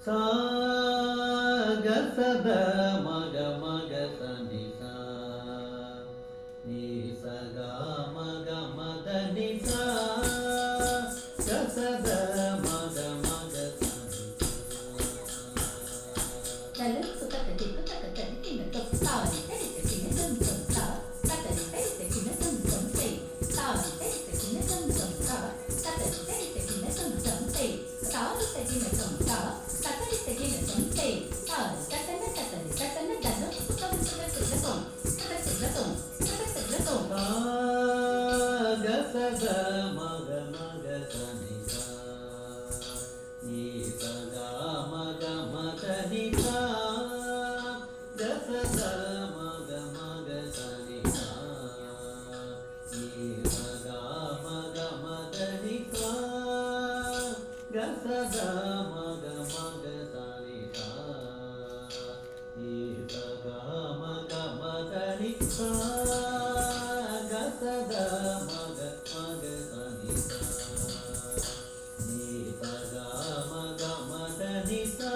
सा ग स द म ग म ग स नि सा नि स ग म ग म द नि सा ग स द म ग म ग स नि सा தலு சுத்தக்கட்டி புத்தக்கத்தடி தினத்தும் தாவரை தெரித்த கிணக்கம் சொம் தா தக்கரி தெரித்த கிணக்கம் சொம் செய் தாவரை தெரித்த கிணக்கம் சொம் தா தக்கரி தெரித்த கிணக்கம் சொம் செய் தாவரித்த கிணக்கம் தா தக்கரித்த கிணக்கம் செய் தாவரை தக்கன தக்கரி தக்கன தலு சுத்தம் சுத்தம் சுத்தம் சுத்தம் सा ग स द म ग म ग स नि सा नि स ग म ग म द नि सा ग स द म ग म ग स नि सा नि स ग म ग म द नि सा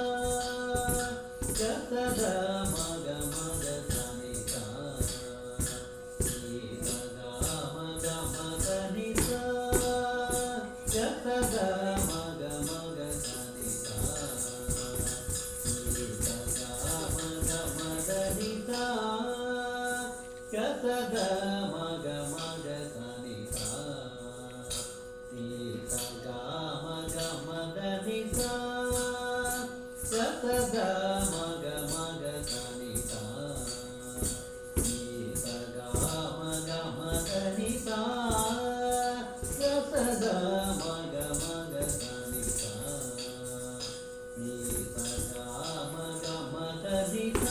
ग स द म ग म ग स नि सा नि स ग म ग म द नि सा ग स द म ग म ग स नि सा नि स ग म ग म द नि सा ग स द म ग म ग स नि सा नि स ग म ग म द नि सा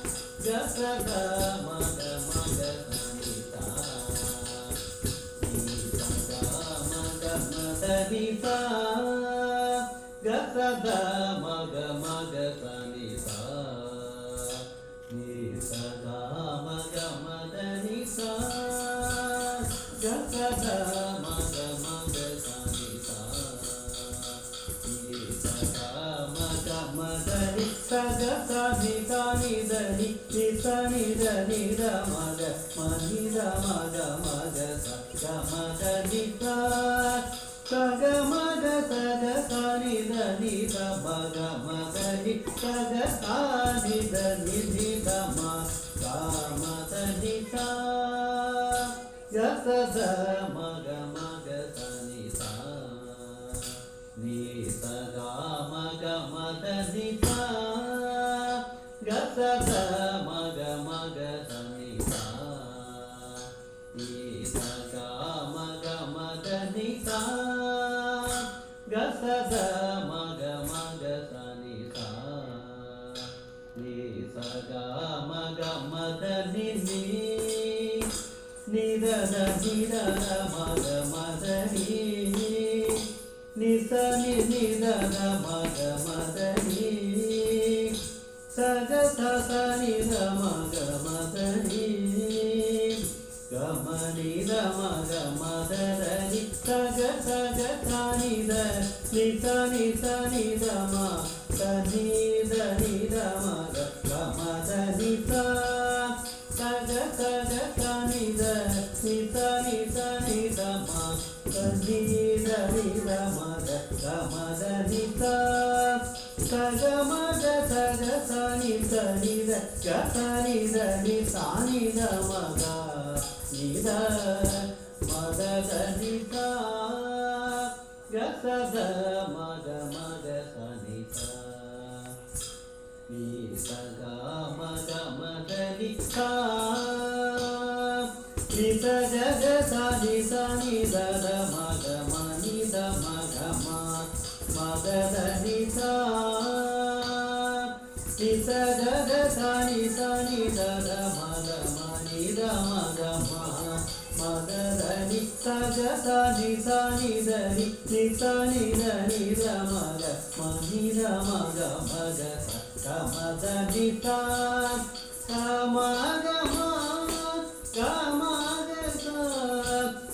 ग स द म ग म ग स नि सा नि स ग म ग म ದ नि सा ಗ ಸ ದ ಮ ಗ ಮ ಗ ಸ ni sa ni sa ga ma ga ma da ni sa ga sa da ma ga sa ni sa ni sa ga ma da ni sa ga sa da ma ga sa ni sa ni sa ga ma da ni sa ga sa da ma ga sa ni sa ni sa ga ma da ni sa ga sa da ma ga sa ni sa ni sa ga ma da ni sa ga sa da ma ga sa ni sa ni sa ga ma da ni sa ga sa ni da ni sa ni da ma ga ma ni da ma ga sa ga ma da ni sa ga ma ga sa ni da ma ga ma da ni sa ga sa ni da ma ga ma da ni sa ga sa da ma ga sa ni sa ni sa ga ma da ni sa ga sa da ma ga sa ni sa ni sa ga ma da ni sa ga sa da ma ga sa ni sa ni sa ga ma da ni ni da ma da ni ni sa ni da ma da ni sa ga sa ni da ma da ni ga ma ni da ma da ni sa ga sa ni da ni sa ni da ma da ni da ma ga ma da ni sa ga sa ni da ni sa ni da ma da ni da ma ga ma da ni sa ga ma ga sa ni da ga sa ni sa ni da ma ga ni da ma da ni sa ga sa da ma ga sa ni sa ni sa ga ma da ni sa ni sa ga sa ni da ma ga ma ni da ma ga ma da ni sa ni sa ga sa ni da ma ga ma ni da ma ga ma da ni sa ga sa ni da ni sa ni da ma ga ma ni da ma ga sa ma da ni sa ma ga ma ga sa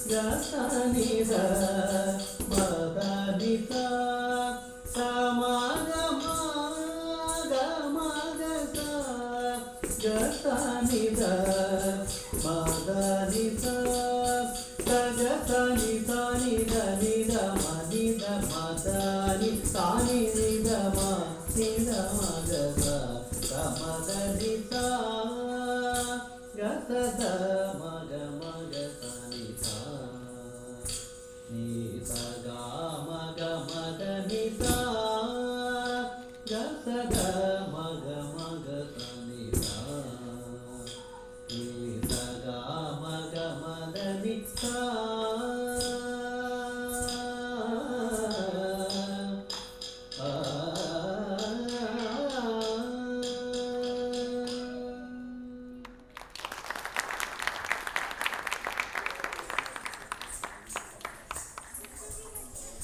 ga sa ni da ma da ni sa ma ಸ ನಿ ಸ ನಿ the ನಿ the ಮ ನಿ the ಮ the ನಿ ಸ ನಿ ನಿ ದ ಮ ನಿ ದ ಮ ಗ ಸ ಗ ಮ ಗ ನಿ ಸ ಗ ಸ ದ ಮ ಗ ಮ ಗ ಸ ನಿ ಸ ನಿ ಸ ಗ ಮ ಗ ಮ ದ ನಿ ಸ ಗ ಸ ದ ಮ ಗ ಮ ಗ ಸ ನಿ ಸ ನಿ ಸ ಗ ಮ ಗ ಮ ದ ನಿ ಸ